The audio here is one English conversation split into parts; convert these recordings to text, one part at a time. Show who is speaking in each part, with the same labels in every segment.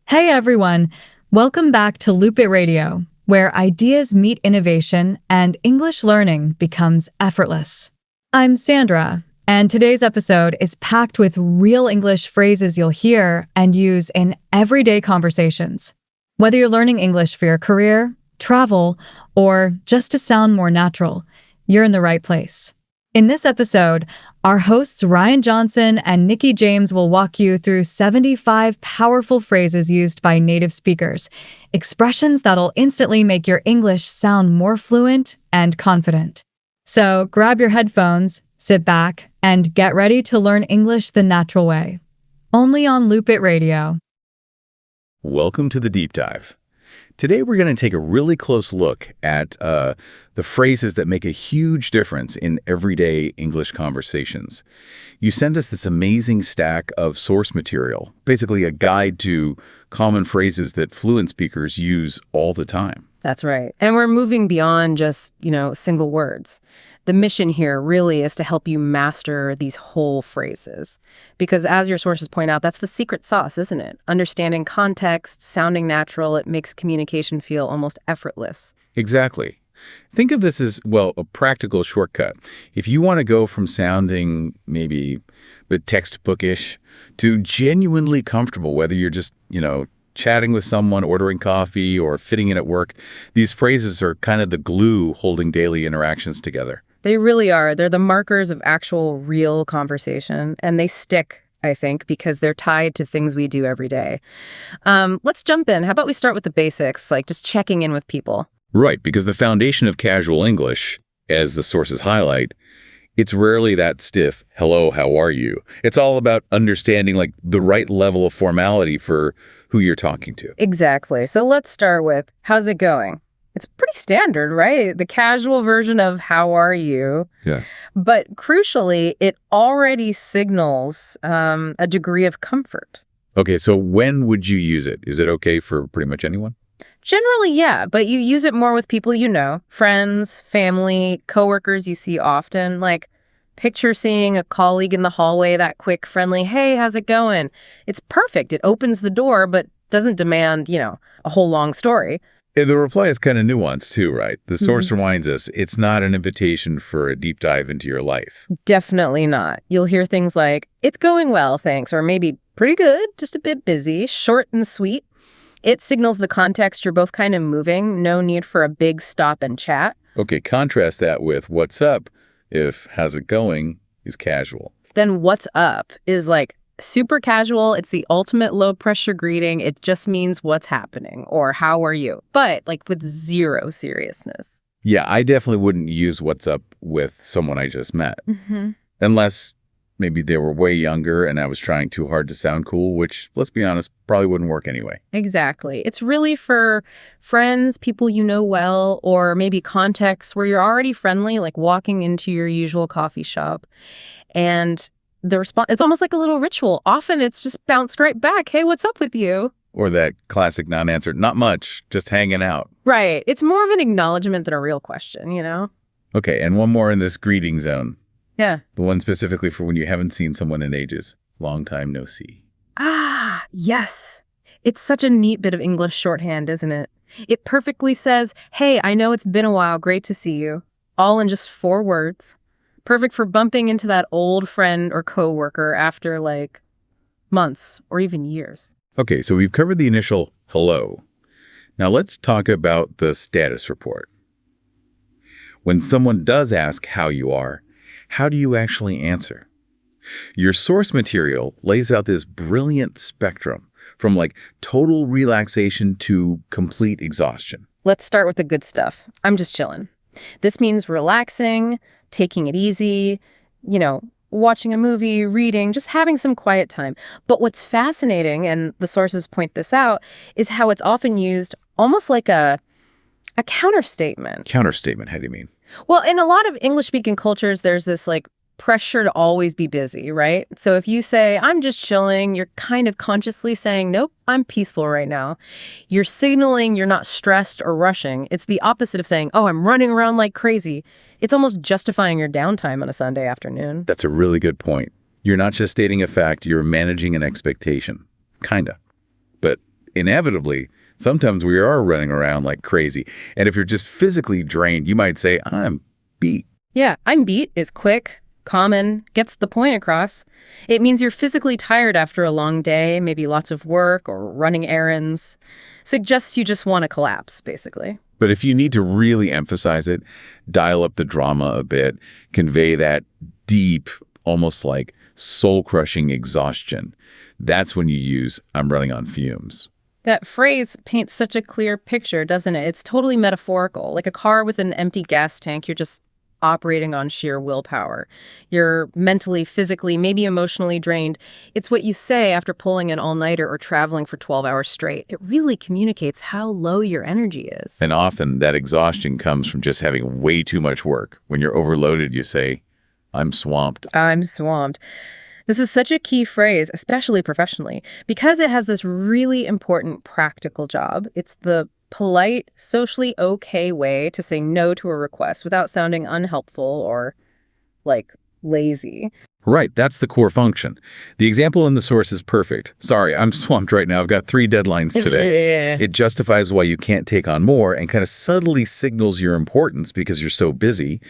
Speaker 1: Hey everyone, welcome back to LoopIt Radio, where ideas meet innovation and English learning becomes effortless. I'm Sandra, and today's episode is packed with real English phrases you'll hear and use in everyday conversations. Whether you're learning English for your career, travel, or just to sound more natural, you're in the right place. In this episode, our hosts Ryan Johnson and Nikki James will walk you through 75 powerful phrases used by native speakers, expressions that'll instantly make your English sound more fluent and confident. So grab your headphones, sit back, and get ready to learn English the natural way. Only on LoopIt Radio.
Speaker 2: Welcome to the Deep Dive. Today we're going to take a really close look at the phrases that make a huge difference in everyday English conversations. You sent us this amazing stack of source material, basically a guide to common phrases that fluent speakers use all the time.
Speaker 3: That's right. And we're moving beyond just, single words. The mission here really is to help you master these whole phrases. Because as your sources point out, that's the secret sauce, isn't it? Understanding context, sounding natural, it makes communication feel almost effortless.
Speaker 2: Exactly. Think of this as, well, a practical shortcut. If you want to go from sounding maybe a bit textbookish to genuinely comfortable, whether you're just, chatting with someone, ordering coffee, or fitting in at work, these phrases are kind of the glue holding daily interactions together.
Speaker 3: They really are. They're the markers of actual, real conversation, and they stick, I think, because they're tied to things we do every day. Let's jump in. How about we start with the basics, like just checking in with people?
Speaker 2: Right, because the foundation of casual English, as the sources highlight, it's rarely that stiff, hello, how are you? It's all about understanding the right level of formality for who you're talking to.
Speaker 3: Exactly. So let's start with, how's it going? It's pretty standard, right? The casual version of how are you?
Speaker 2: Yeah.
Speaker 3: But crucially, it already signals a degree of comfort.
Speaker 2: Okay, so when would you use it? Is it okay for pretty much anyone?
Speaker 3: Generally, yeah, but you use it more with people you know, friends, family, coworkers you see often. Picture seeing a colleague in the hallway, that quick, friendly, hey, how's it going? It's perfect. It opens the door, but doesn't demand, a whole long story.
Speaker 2: The reply is kind of nuanced too, right? The source reminds us it's not an invitation for a deep dive into your life.
Speaker 3: Definitely not. You'll hear things like, it's going well, thanks, or maybe pretty good, just a bit busy, short and sweet. It signals the context you're both kind of moving, no need for a big stop and chat.
Speaker 2: Okay, contrast that with what's up if how's it going is casual.
Speaker 3: Then what's up is super casual. It's the ultimate low pressure greeting. It just means what's happening or how are you, but with zero seriousness.
Speaker 2: Yeah, I definitely wouldn't use what's up with someone I just met. Unless maybe they were way younger and I was trying too hard to sound cool, which, let's be honest, probably wouldn't work anyway.
Speaker 3: Exactly. It's really for friends, people you know well, or maybe contexts where you're already friendly, like walking into your usual coffee shop. And the response, it's almost like a little ritual. Often it's just bounced right back. Hey, what's up with you?
Speaker 2: Or that classic non-answer, not much, just hanging out.
Speaker 3: Right. It's more of an acknowledgement than a real question,
Speaker 2: Okay, and one more in this greeting zone.
Speaker 3: Yeah.
Speaker 2: The one specifically for when you haven't seen someone in ages. Long time no see.
Speaker 3: Ah, yes. It's such a neat bit of English shorthand, isn't it? It perfectly says, hey, I know it's been a while. Great to see you. All in just 4 words. Perfect for bumping into that old friend or coworker after months or even years.
Speaker 2: Okay, so we've covered the initial hello. Now let's talk about the status report. When someone does ask how you are, how do you actually answer? Your source material lays out this brilliant spectrum from total relaxation to complete exhaustion.
Speaker 3: Let's start with the good stuff. I'm just chilling. This means relaxing, taking it easy, watching a movie, reading, just having some quiet time. But what's fascinating, and the sources point this out, is how it's often used almost like a counterstatement.
Speaker 2: Counterstatement, how do you mean?
Speaker 3: Well, in a lot of English-speaking cultures, there's this pressure to always be busy, right? So if you say, I'm just chilling, you're kind of consciously saying, nope, I'm peaceful right now. You're signaling you're not stressed or rushing. It's the opposite of saying, oh, I'm running around like crazy. It's almost justifying your downtime on a Sunday afternoon.
Speaker 2: That's a really good point. You're not just stating a fact, you're managing an expectation. Kinda. But inevitably, sometimes we are running around like crazy. And if you're just physically drained, you might say, I'm beat.
Speaker 3: Yeah, I'm beat is quick, common, gets the point across. It means you're physically tired after a long day, maybe lots of work or running errands. Suggests you just want to collapse, basically.
Speaker 2: But if you need to really emphasize it, dial up the drama a bit, convey that deep, almost like soul-crushing exhaustion, that's when you use I'm running on fumes.
Speaker 3: That phrase paints such a clear picture, doesn't it? It's totally metaphorical, like a car with an empty gas tank. You're just operating on sheer willpower. You're mentally, physically, maybe emotionally drained. It's what you say after pulling an all-nighter or traveling for 12 hours straight. It really communicates how low your energy is.
Speaker 2: And often that exhaustion comes from just having way too much work. When you're overloaded, you say, I'm swamped.
Speaker 3: I'm swamped. This is such a key phrase, especially professionally, because it has this really important practical job. It's the polite, socially okay way to say no to a request without sounding unhelpful or, like, lazy.
Speaker 2: Right, that's the core function. The example in the source is perfect. Sorry, I'm swamped right now. I've got 3 deadlines today. It justifies why you can't take on more and kind of subtly signals your importance because you're so busy.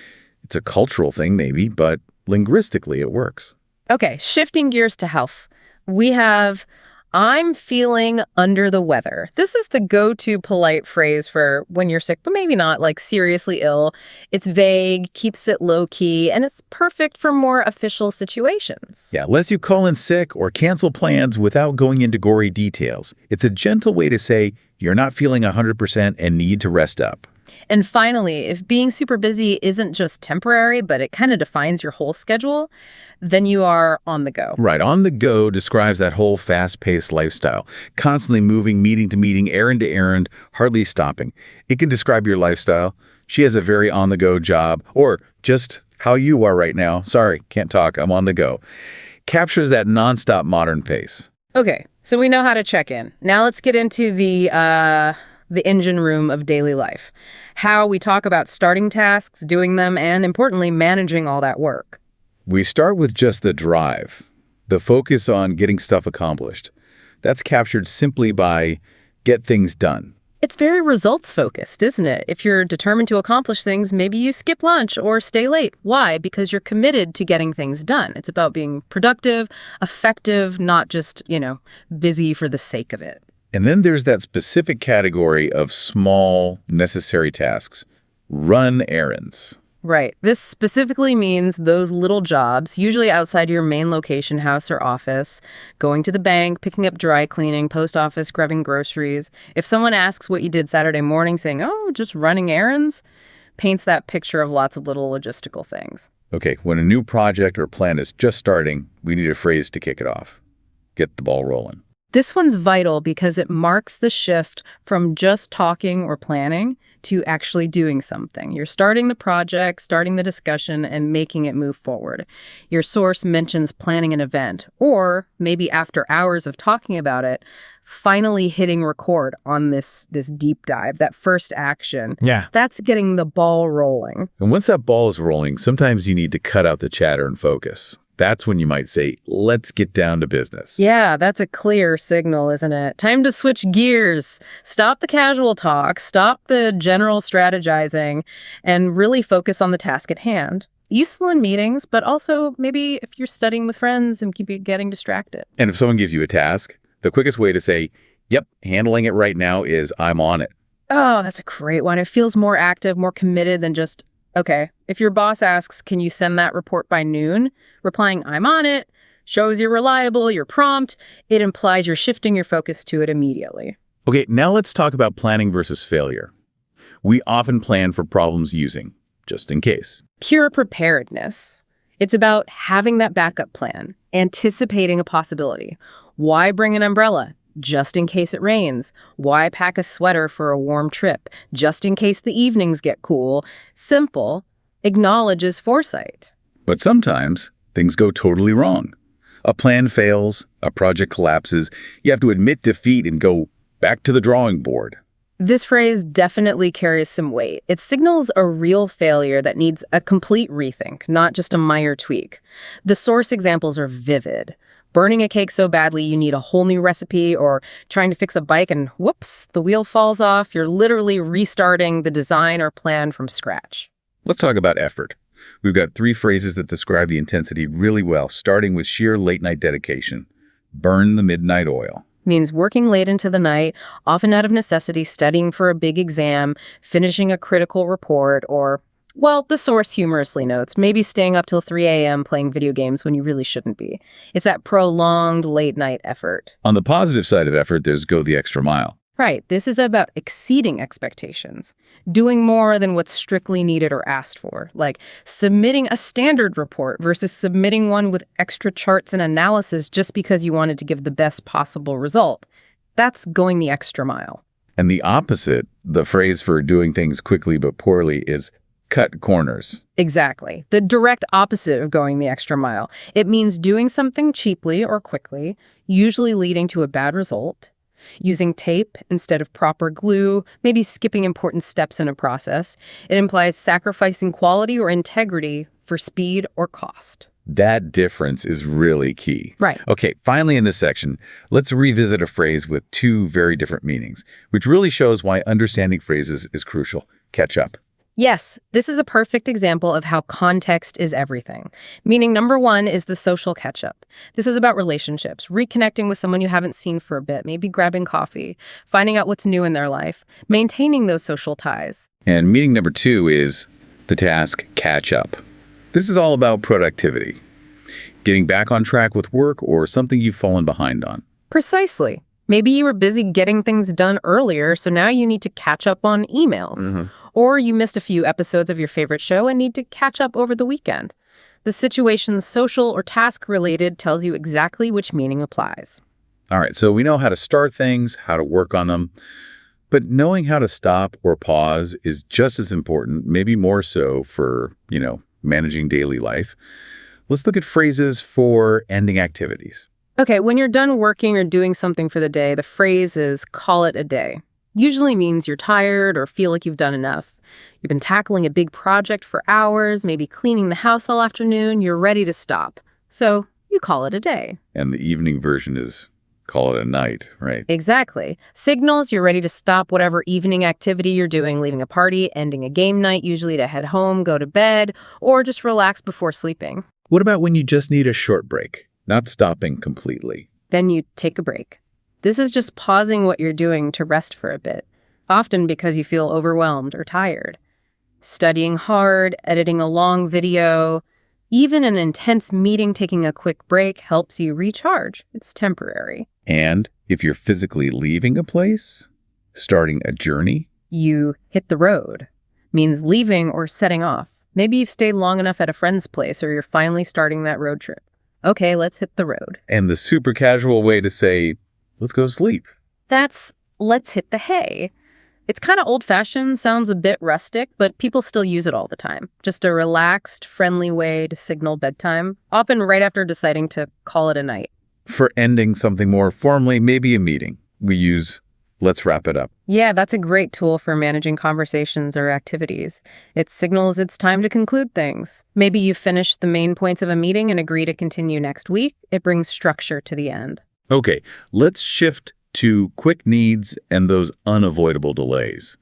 Speaker 2: It's a cultural thing maybe, but linguistically it works.
Speaker 3: Okay, shifting gears to health. We have, I'm feeling under the weather. This is the go-to polite phrase for when you're sick, but maybe not, like seriously ill. It's vague, keeps it low-key, and it's perfect for more official situations.
Speaker 2: Yeah, lets you call in sick or cancel plans without going into gory details. It's a gentle way to say you're not feeling 100% and need to rest up.
Speaker 3: And finally, if being super busy isn't just temporary, but it kind of defines your whole schedule, then you are on the go.
Speaker 2: Right. On the go describes that whole fast-paced lifestyle, constantly moving, meeting to meeting, errand to errand, hardly stopping. It can describe your lifestyle. She has a very on-the-go job, or just how you are right now. Sorry, can't talk. I'm on the go. Captures that nonstop modern pace.
Speaker 3: Okay, so we know how to check in. Now let's get into the engine room of daily life. How we talk about starting tasks, doing them, and importantly, managing all that work.
Speaker 2: We start with just the drive, the focus on getting stuff accomplished. That's captured simply by get things done.
Speaker 3: It's very results-focused, isn't it? If you're determined to accomplish things, maybe you skip lunch or stay late. Why? Because you're committed to getting things done. It's about being productive, effective, not just, busy for the sake of it.
Speaker 2: And then there's that specific category of small, necessary tasks. Run errands.
Speaker 3: Right. This specifically means those little jobs, usually outside your main location, house or office, going to the bank, picking up dry cleaning, post office, grabbing groceries. If someone asks what you did Saturday morning, saying, oh, just running errands, paints that picture of lots of little logistical things.
Speaker 2: Okay, when a new project or plan is just starting, we need a phrase to kick it off. Get the ball rolling.
Speaker 3: This one's vital because it marks the shift from just talking or planning to actually doing something. You're starting the project, starting the discussion, and making it move forward. Your source mentions planning an event, or maybe after hours of talking about it, finally hitting record on this deep dive, that first action.
Speaker 4: Yeah.
Speaker 3: That's getting the ball rolling.
Speaker 2: And once that ball is rolling, sometimes you need to cut out the chatter and focus. That's when you might say, let's get down to business.
Speaker 3: Yeah, that's a clear signal, isn't it? Time to switch gears. Stop the casual talk, stop the general strategizing, and really focus on the task at hand. Useful in meetings, but also maybe if you're studying with friends and keep getting distracted.
Speaker 2: And if someone gives you a task, the quickest way to say, yep, handling it right now is I'm on it.
Speaker 3: Oh, that's a great one. It feels more active, more committed than just, okay. If your boss asks, can you send that report by noon? Replying, I'm on it, shows you're reliable, you're prompt. It implies you're shifting your focus to it immediately.
Speaker 2: Okay, now let's talk about planning versus failure. We often plan for problems using, just in case.
Speaker 3: Pure preparedness. It's about having that backup plan, anticipating a possibility. Why bring an umbrella? Just in case it rains. Why pack a sweater for a warm trip? Just in case the evenings get cool. Simple, acknowledges foresight.
Speaker 2: But sometimes things go totally wrong. A plan fails, a project collapses, you have to admit defeat and go back to the drawing board.
Speaker 3: This phrase definitely carries some weight. It signals a real failure that needs a complete rethink, not just a minor tweak. The source examples are vivid. burning a cake so badly you need a whole new recipe, or trying to fix a bike and whoops, the wheel falls off. You're literally restarting the design or plan from scratch.
Speaker 2: Let's talk about effort. We've got 3 phrases that describe the intensity really well, starting with sheer late-night dedication. Burn the midnight oil.
Speaker 3: Means working late into the night, often out of necessity, studying for a big exam, finishing a critical report, or, well, the source humorously notes, maybe staying up till 3 a.m. playing video games when you really shouldn't be. It's that prolonged late-night effort.
Speaker 2: On the positive side of effort, there's go the extra mile.
Speaker 3: Right. This is about exceeding expectations, doing more than what's strictly needed or asked for, like submitting a standard report versus submitting one with extra charts and analysis just because you wanted to give the best possible result. That's going the extra mile.
Speaker 2: And the opposite, the phrase for doing things quickly but poorly, is cut corners.
Speaker 3: Exactly. The direct opposite of going the extra mile. It means doing something cheaply or quickly, usually leading to a bad result. Using tape instead of proper glue, maybe skipping important steps in a process. It implies sacrificing quality or integrity for speed or cost.
Speaker 2: That difference is really key.
Speaker 3: Right.
Speaker 2: Okay, finally in this section, let's revisit a phrase with 2 very different meanings, which really shows why understanding phrases is crucial. Catch up.
Speaker 3: Yes, this is a perfect example of how context is everything. Meaning number 1 is the social catch-up. This is about relationships, reconnecting with someone you haven't seen for a bit, maybe grabbing coffee, finding out what's new in their life, maintaining those social ties.
Speaker 2: And meaning number 2 is the task catch up. This is all about productivity, getting back on track with work or something you've fallen behind on.
Speaker 3: Precisely. Maybe you were busy getting things done earlier, so now you need to catch up on emails. Or you missed a few episodes of your favorite show and need to catch up over the weekend. The situation's social or task-related tells you exactly which meaning applies.
Speaker 2: All right, so we know how to start things, how to work on them, but knowing how to stop or pause is just as important, maybe more so for, managing daily life. Let's look at phrases for ending activities.
Speaker 3: Okay, when you're done working or doing something for the day, the phrase is call it a day. Usually means you're tired or feel like you've done enough. You've been tackling a big project for hours, maybe cleaning the house all afternoon, you're ready to stop. So you call it a day.
Speaker 2: And the evening version is call it a night, right?
Speaker 3: Exactly. Signals you're ready to stop whatever evening activity you're doing, leaving a party, ending a game night, usually to head home, go to bed, or just relax before sleeping.
Speaker 2: What about when you just need a short break, not stopping completely?
Speaker 3: Then you take a break. This is just pausing what you're doing to rest for a bit, often because you feel overwhelmed or tired. Studying hard, editing a long video, even an intense meeting, taking a quick break helps you recharge. It's temporary.
Speaker 2: And if you're physically leaving a place, starting a journey,
Speaker 3: you hit the road. Means leaving or setting off. Maybe you've stayed long enough at a friend's place or you're finally starting that road trip. Okay, let's hit the road.
Speaker 2: And the super casual way to say, let's go to sleep.
Speaker 3: That's let's hit the hay. It's kind of old-fashioned, sounds a bit rustic, but people still use it all the time. Just a relaxed, friendly way to signal bedtime, often right after deciding to call it a night.
Speaker 2: For ending something more formally, maybe a meeting, we use let's wrap it up.
Speaker 3: Yeah, that's a great tool for managing conversations or activities. It signals it's time to conclude things. Maybe you finish the main points of a meeting and agree to continue next week. It brings structure to the end.
Speaker 2: Okay, let's shift to quick needs and those unavoidable delays.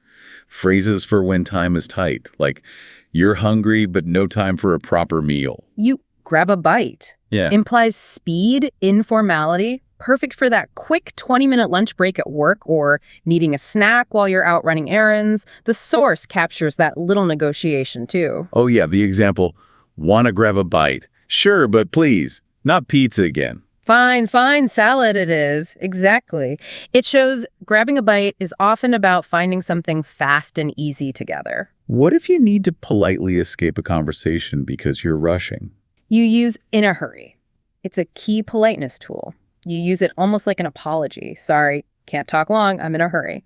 Speaker 2: Phrases for when time is tight, like you're hungry but no time for a proper meal.
Speaker 3: You grab a bite.
Speaker 2: Yeah.
Speaker 3: Implies speed, informality, perfect for that quick 20-minute lunch break at work or needing a snack while you're out running errands. The source captures that little negotiation too.
Speaker 2: Oh yeah, the example, wanna grab a bite. Sure, but please, not pizza again.
Speaker 3: Fine, salad it is. Exactly. It shows grabbing a bite is often about finding something fast and easy together.
Speaker 2: What if you need to politely escape a conversation because you're rushing?
Speaker 3: You use in a hurry. It's a key politeness tool. You use it almost like an apology. Sorry, can't talk long, I'm in a hurry.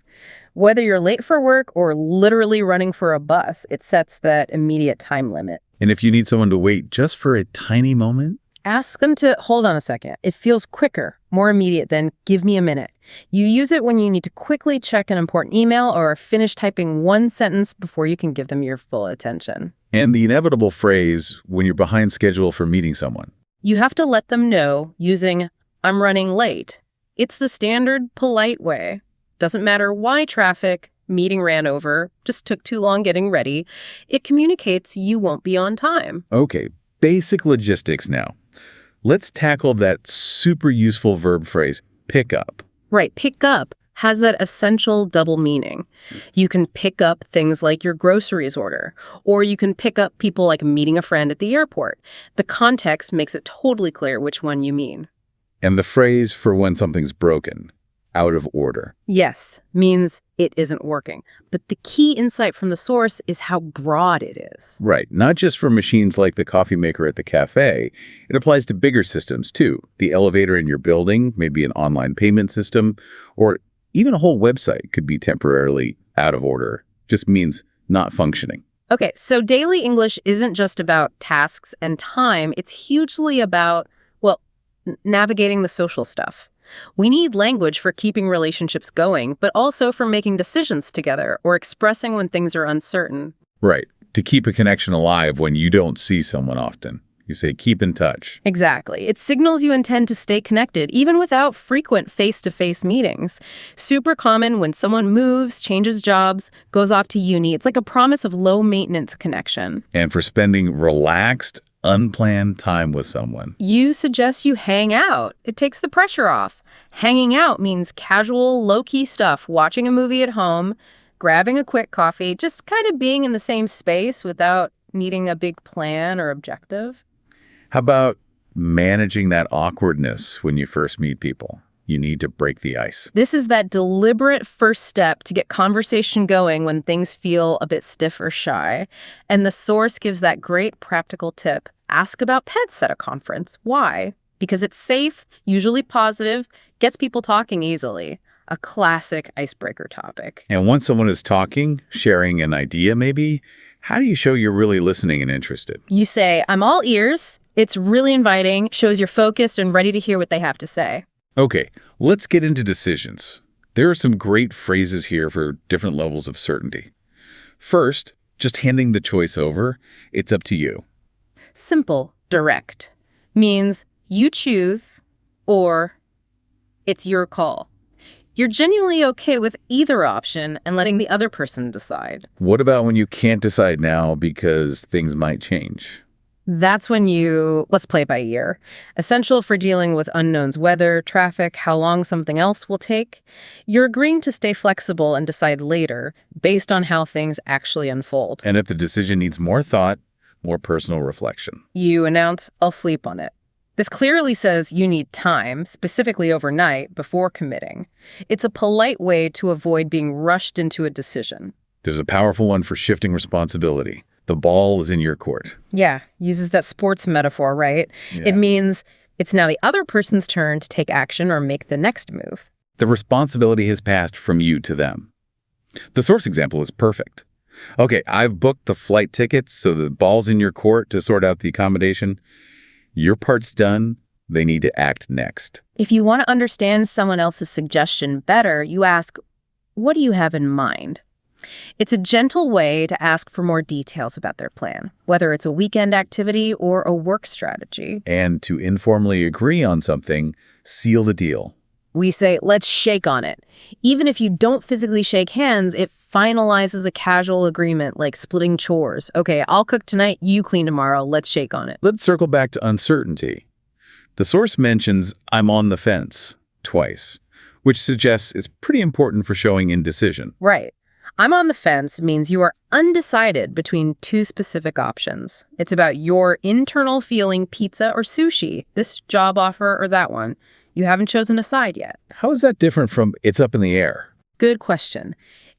Speaker 3: Whether you're late for work or literally running for a bus, it sets that immediate time limit.
Speaker 2: And if you need someone to wait just for a tiny moment?
Speaker 3: Ask them to hold on a second. It feels quicker, more immediate than give me a minute. You use it when you need to quickly check an important email or finish typing one sentence before you can give them your full attention.
Speaker 2: And the inevitable phrase when you're behind schedule for meeting someone.
Speaker 3: You have to let them know using I'm running late. It's the standard, polite way. Doesn't matter why traffic, meeting ran over, just took too long getting ready. It communicates you won't be on time.
Speaker 2: Okay, basic logistics now. Let's tackle that super useful verb phrase, pick up.
Speaker 3: Right, pick up has that essential double meaning. You can pick up things like your groceries order, or you can pick up people like meeting a friend at the airport. The context makes it totally clear which one you mean.
Speaker 2: And the phrase for when something's broken, out of order.
Speaker 3: Yes, means it isn't working. But the key insight from the source is how broad it is.
Speaker 2: Right, not just for machines like the coffee maker at the cafe. It applies to bigger systems too. The elevator in your building, maybe an online payment system, or even a whole website could be temporarily out of order. Just means not functioning.
Speaker 3: Okay, so daily English isn't just about tasks and time. It's hugely about, well, navigating the social stuff. We need language for keeping relationships going, but also for making decisions together or expressing when things are uncertain.
Speaker 2: Right, to keep a connection alive when you don't see someone often. You say, keep in touch.
Speaker 3: Exactly. It signals you intend to stay connected, even without frequent face-to-face meetings. Super common when someone moves, changes jobs, goes off to uni. It's like a promise of low-maintenance connection.
Speaker 2: And for spending relaxed, unplanned time with someone.
Speaker 3: You suggest you hang out. It takes the pressure off. Hanging out means casual, low-key stuff, watching a movie at home, grabbing a quick coffee, just kind of being in the same space without needing a big plan or objective.
Speaker 2: How about managing that awkwardness when you first meet people? You need to break the ice.
Speaker 3: This is that deliberate first step to get conversation going when things feel a bit stiff or shy. And the source gives that great practical tip. Ask about pets at a conference. Why? Because it's safe, usually positive, gets people talking easily. A classic icebreaker topic.
Speaker 2: And once someone is talking, sharing an idea maybe, how do you show you're really listening and interested?
Speaker 3: You say, I'm all ears. It's really inviting, shows you're focused and ready to hear what they have to say.
Speaker 2: Okay, let's get into decisions. There are some great phrases here for different levels of certainty. First, just handing the choice over, it's up to you.
Speaker 3: Simple, direct, means you choose or it's your call. You're genuinely okay with either option and letting the other person decide.
Speaker 2: What about when you can't decide now because things might change?
Speaker 3: That's when let's play it by ear. Essential for dealing with unknowns, weather, traffic, how long something else will take. You're agreeing to stay flexible and decide later based on how things actually unfold.
Speaker 2: And if the decision needs more thought, more personal reflection.
Speaker 3: You announce, I'll sleep on it. This clearly says you need time, specifically overnight, before committing. It's a polite way to avoid being rushed into a decision.
Speaker 2: There's a powerful one for shifting responsibility. The ball is in your court.
Speaker 3: Yeah, uses that sports metaphor, right?
Speaker 2: Yeah.
Speaker 3: It means it's now the other person's turn to take action or make the next move.
Speaker 2: The responsibility has passed from you to them. The source example is perfect. Okay, I've booked the flight tickets, so the ball's in your court to sort out the accommodation. Your part's done. They need to act next.
Speaker 3: If you want to understand someone else's suggestion better, you ask, what do you have in mind? It's a gentle way to ask for more details about their plan, whether it's a weekend activity or a work strategy.
Speaker 2: And to informally agree on something, seal the deal.
Speaker 3: We say, let's shake on it. Even if you don't physically shake hands, it finalizes a casual agreement like splitting chores. Okay, I'll cook tonight, you clean tomorrow, let's shake on it.
Speaker 2: Let's circle back to uncertainty. The source mentions, I'm on the fence, twice, which suggests it's pretty important for showing indecision.
Speaker 3: Right. I'm on the fence means you are undecided between two specific options. It's about your internal feeling, pizza or sushi, this job offer or that one. You haven't chosen a side yet.
Speaker 2: How is that different from it's up in the air?
Speaker 3: Good question.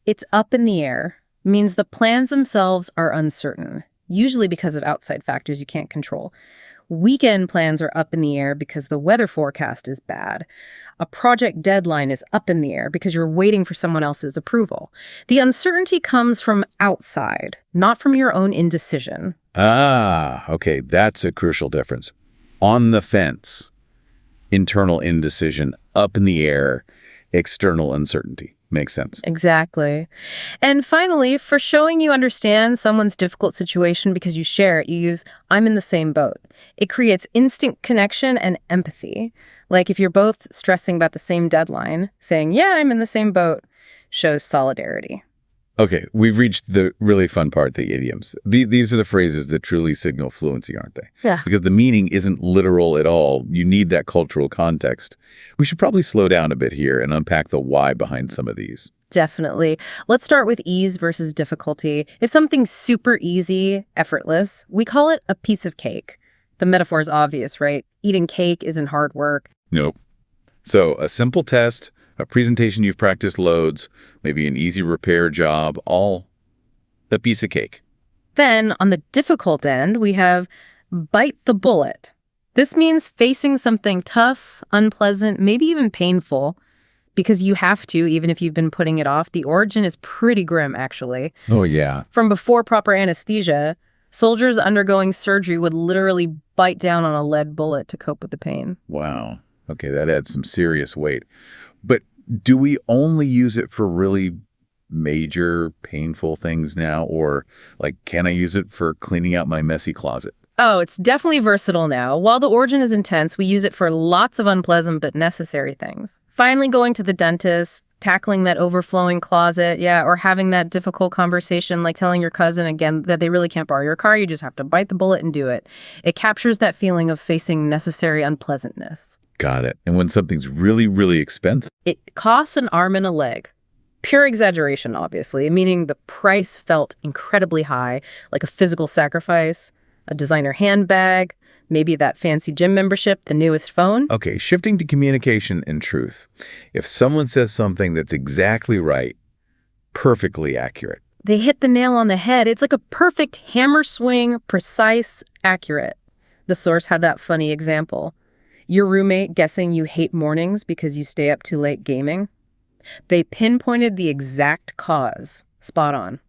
Speaker 3: It's up in the air means the plans themselves are uncertain, usually because of outside factors you can't control. Weekend plans are up in the air because the weather forecast is bad. A project deadline is up in the air because you're waiting for someone else's approval. The uncertainty comes from outside, not from your own indecision.
Speaker 2: Ah, okay, that's a crucial difference. On the fence, internal indecision, up in the air, external uncertainty. Makes sense.
Speaker 3: Exactly. And finally, for showing you understand someone's difficult situation because you share it, you use I'm in the same boat. It creates instant connection and empathy. Like if you're both stressing about the same deadline, saying, yeah, I'm in the same boat, shows solidarity.
Speaker 2: Okay, we've reached the really fun part, the idioms. These are the phrases that truly signal fluency, aren't they?
Speaker 3: Yeah.
Speaker 2: Because the meaning isn't literal at all. You need that cultural context. We should probably slow down a bit here and unpack the why behind some of these.
Speaker 3: Definitely. Let's start with ease versus difficulty. If something's super easy, effortless, we call it a piece of cake. The metaphor is obvious, right? Eating cake isn't hard work.
Speaker 2: Nope. So a simple test, a presentation you've practiced loads, maybe an easy repair job, all a piece of cake.
Speaker 3: Then, on the difficult end, we have bite the bullet. This means facing something tough, unpleasant, maybe even painful, because you have to, even if you've been putting it off. The origin is pretty grim, actually.
Speaker 2: Oh, yeah.
Speaker 3: From before proper anesthesia, soldiers undergoing surgery would literally bite down on a lead bullet to cope with the pain.
Speaker 2: Wow. Okay, that adds some serious weight. But do we only use it for really major, painful things now? Or, like, can I use it for cleaning out my messy closet?
Speaker 3: Oh, it's definitely versatile now. While the origin is intense, we use it for lots of unpleasant but necessary things. Finally going to the dentist, tackling that overflowing closet, or having that difficult conversation like telling your cousin, again, that they really can't borrow your car. You just have to bite the bullet and do it. It captures that feeling of facing necessary unpleasantness.
Speaker 2: Got it. And when something's really, really expensive?
Speaker 3: It costs an arm and a leg. Pure exaggeration, obviously, meaning the price felt incredibly high, like a physical sacrifice, a designer handbag, maybe that fancy gym membership, the newest phone.
Speaker 2: Okay, shifting to communication and truth. If someone says something that's exactly right, perfectly accurate.
Speaker 3: They hit the nail on the head. It's like a perfect hammer swing, precise, accurate. The source had that funny example. Your roommate guessing you hate mornings because you stay up too late gaming. They pinpointed the exact cause. Spot on.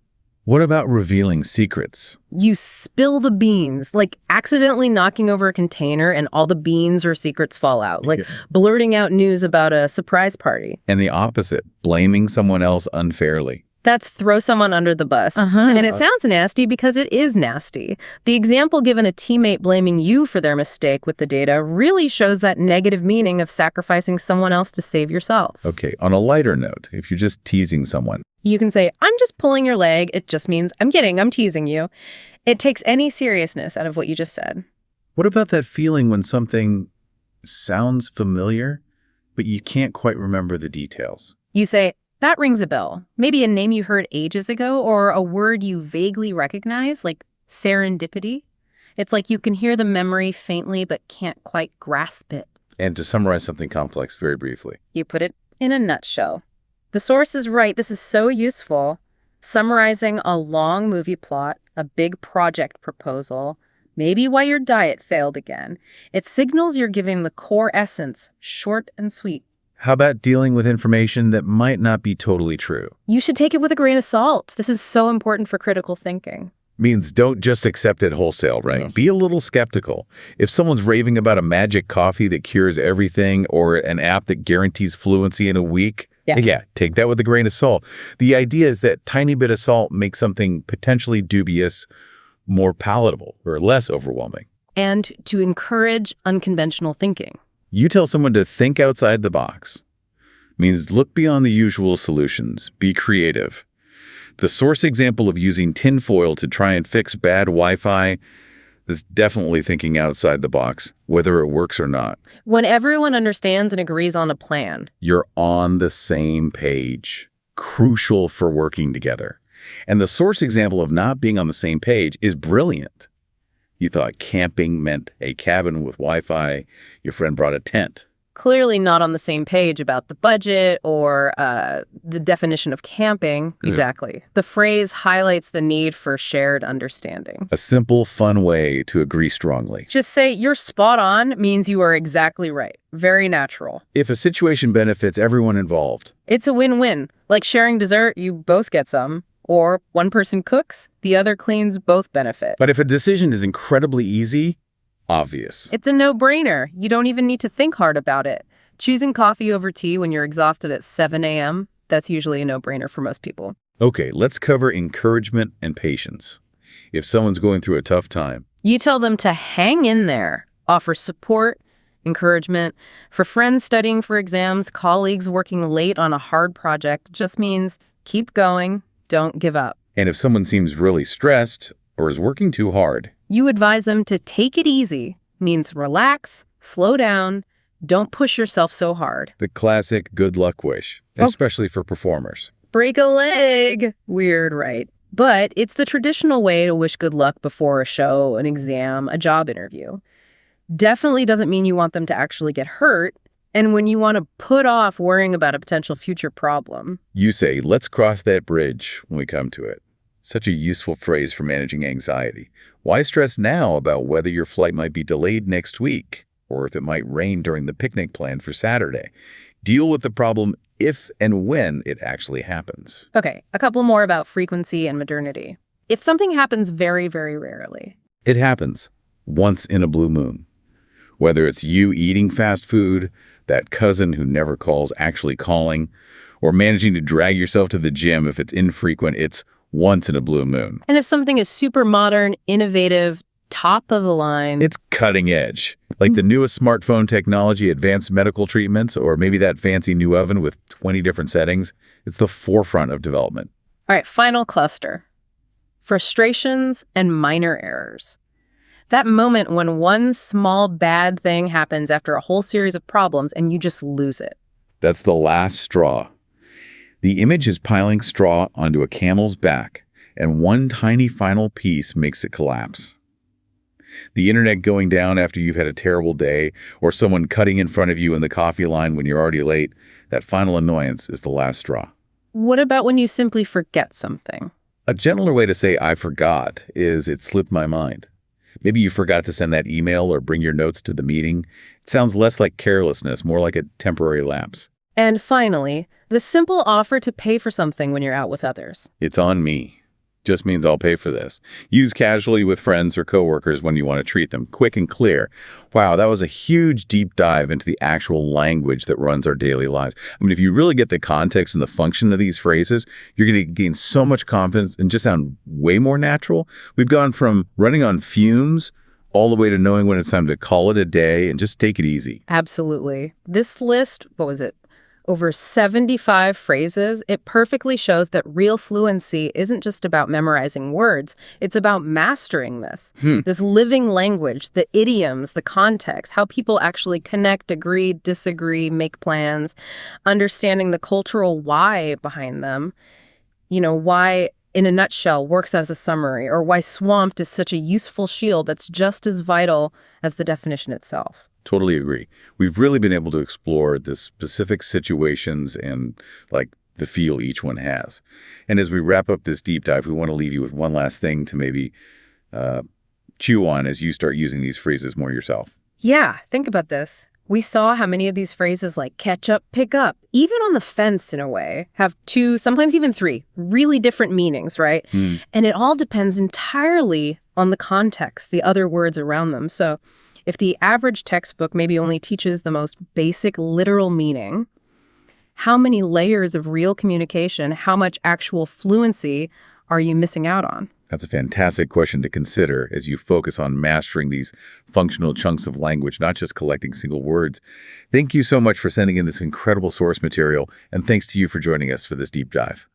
Speaker 2: What about revealing secrets?
Speaker 3: You spill the beans, like accidentally knocking over a container and all the beans or secrets fall out, like blurting out news about a surprise party.
Speaker 2: And the opposite, blaming someone else unfairly.
Speaker 3: That's throw someone under the bus. And it sounds nasty because it is nasty. The example given a teammate blaming you for their mistake with the data really shows that negative meaning of sacrificing someone else to save yourself.
Speaker 2: Okay, on a lighter note, if you're just teasing someone.
Speaker 3: You can say, I'm just pulling your leg. It just means, I'm kidding, I'm teasing you. It takes any seriousness out of what you just said.
Speaker 2: What about that feeling when something sounds familiar, but you can't quite remember the details?
Speaker 3: You say, that rings a bell. Maybe a name you heard ages ago or a word you vaguely recognize, like serendipity. It's like you can hear the memory faintly but can't quite grasp it.
Speaker 2: And to summarize something complex very briefly.
Speaker 3: You put it in a nutshell. The source is right. This is so useful. Summarizing a long movie plot, a big project proposal, maybe why your diet failed again. It signals you're giving the core essence, short and sweet.
Speaker 2: How about dealing with information that might not be totally true?
Speaker 3: You should take it with a grain of salt. This is so important for critical thinking.
Speaker 2: Means don't just accept it wholesale, right? Be a little skeptical. If someone's raving about a magic coffee that cures everything or an app that guarantees fluency in a week, take that with a grain of salt. The idea is that tiny bit of salt makes something potentially dubious more palatable or less overwhelming.
Speaker 3: And to encourage unconventional thinking.
Speaker 2: You tell someone to think outside the box. Means look beyond the usual solutions. Be creative. The source example of using tinfoil to try and fix bad Wi-Fi is definitely thinking outside the box, whether it works or not.
Speaker 3: When everyone understands and agrees on a plan.
Speaker 2: You're on the same page. Crucial for working together. And the source example of not being on the same page is brilliant. You thought camping meant a cabin with Wi-Fi. Your friend brought a tent.
Speaker 3: Clearly not on the same page about the budget or the definition of camping. Exactly. The phrase highlights the need for shared understanding.
Speaker 2: A simple, fun way to agree strongly.
Speaker 3: Just say you're spot on means you are exactly right. Very natural.
Speaker 2: If a situation benefits everyone involved.
Speaker 3: It's a win-win. Like sharing dessert, you both get some. Or one person cooks, the other cleans, both benefit.
Speaker 2: But if a decision is incredibly easy, obvious.
Speaker 3: It's a no-brainer. You don't even need to think hard about it. Choosing coffee over tea when you're exhausted at 7 a.m., That's usually a no-brainer for most people.
Speaker 2: Okay, let's cover encouragement and patience. If someone's going through a tough time,
Speaker 3: You tell them to hang in there, offer support, encouragement. For friends studying for exams, colleagues working late on a hard project, just means keep going, don't give up.
Speaker 2: and if someone seems really stressed or is working too hard,
Speaker 3: You advise them to take it easy, means relax, slow down, don't push yourself so hard.
Speaker 2: the classic good luck wish, especially for performers.
Speaker 3: Break a leg. Weird, right? But it's the traditional way to wish good luck before a show, an exam, a job interview. Definitely doesn't mean you want them to actually get hurt, and when you want to put off worrying about a potential future problem.
Speaker 2: You say, let's cross that bridge when we come to it. Such a useful phrase for managing anxiety. Why stress now about whether your flight might be delayed next week, or if it might rain during the picnic planned for Saturday? Deal with the problem if and when it actually happens.
Speaker 3: Okay, a couple more about frequency and modernity. If something happens very, very rarely.
Speaker 2: It happens once in a blue moon. Whether it's you eating fast food, that cousin who never calls actually calling, or managing to drag yourself to the gym if it's infrequent, it's once in a blue moon.
Speaker 3: And if something is super modern, innovative, top of the line.
Speaker 2: It's cutting edge, like the newest smartphone technology, advanced medical treatments, or maybe that fancy new oven with 20 different settings. It's the forefront of development.
Speaker 3: All right, final cluster. Frustrations and minor errors. That moment when one small bad thing happens after a whole series of problems and you just lose it.
Speaker 2: That's the last straw. The image is piling straw onto a camel's back, and one tiny final piece makes it collapse. The internet going down after you've had a terrible day, or someone cutting in front of you in the coffee line when you're already late, that final annoyance is the last straw.
Speaker 3: What about when you simply forget something?
Speaker 2: A gentler way to say I forgot is it slipped my mind. Maybe you forgot to send that email or bring your notes to the meeting. It sounds less like carelessness, more like a temporary lapse.
Speaker 3: And finally, the simple offer to pay for something when you're out with others.
Speaker 2: It's on me. Just means I'll pay for this. Use casually with friends or coworkers when you want to treat them. Quick and clear. Wow, that was a huge deep dive into the actual language that runs our daily lives. I mean, if you really get the context and the function of these phrases, you're going to gain so much confidence and just sound way more natural. We've gone from running on fumes all the way to knowing when it's time to call it a day and just take it easy.
Speaker 3: Absolutely. This list, what was it? Over 75 phrases, it perfectly shows that real fluency isn't just about memorizing words. It's about mastering this living language, the idioms, the context, how people actually connect, agree, disagree, make plans, understanding the cultural why behind them. You know, why, in a nutshell, works as a summary, or why swamped is such a useful shield that's just as vital as the definition itself.
Speaker 2: Totally agree. We've really been able to explore the specific situations and the feel each one has. And as we wrap up this deep dive, we want to leave you with one last thing to maybe chew on as you start using these phrases more yourself.
Speaker 3: Yeah, think about this. We saw how many of these phrases like catch up, pick up, even on the fence in a way, have 2, sometimes even 3, really different meanings, right? And it all depends entirely on the context, the other words around them. So if the average textbook maybe only teaches the most basic literal meaning, how many layers of real communication, how much actual fluency are you missing out on?
Speaker 2: That's a fantastic question to consider as you focus on mastering these functional chunks of language, not just collecting single words. Thank you so much for sending in this incredible source material, and thanks to you for joining us for this deep dive.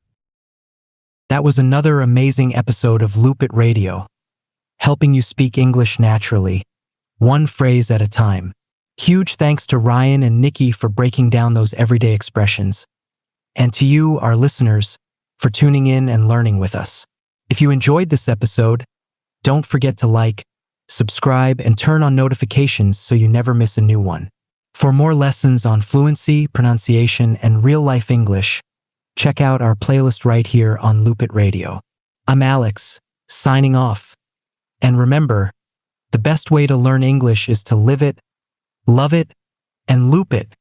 Speaker 4: That was another amazing episode of LoopIt Radio, helping you speak English naturally, one phrase at a time. Huge thanks to Ryan and Nikki for breaking down those everyday expressions, and to you, our listeners, for tuning in and learning with us. If you enjoyed this episode, don't forget to like, subscribe, and turn on notifications so you never miss a new one. For more lessons on fluency, pronunciation, and real-life English, check out our playlist right here on LoopIt Radio. I'm Alex, signing off. And remember, the best way to learn English is to live it, love it, and loop it.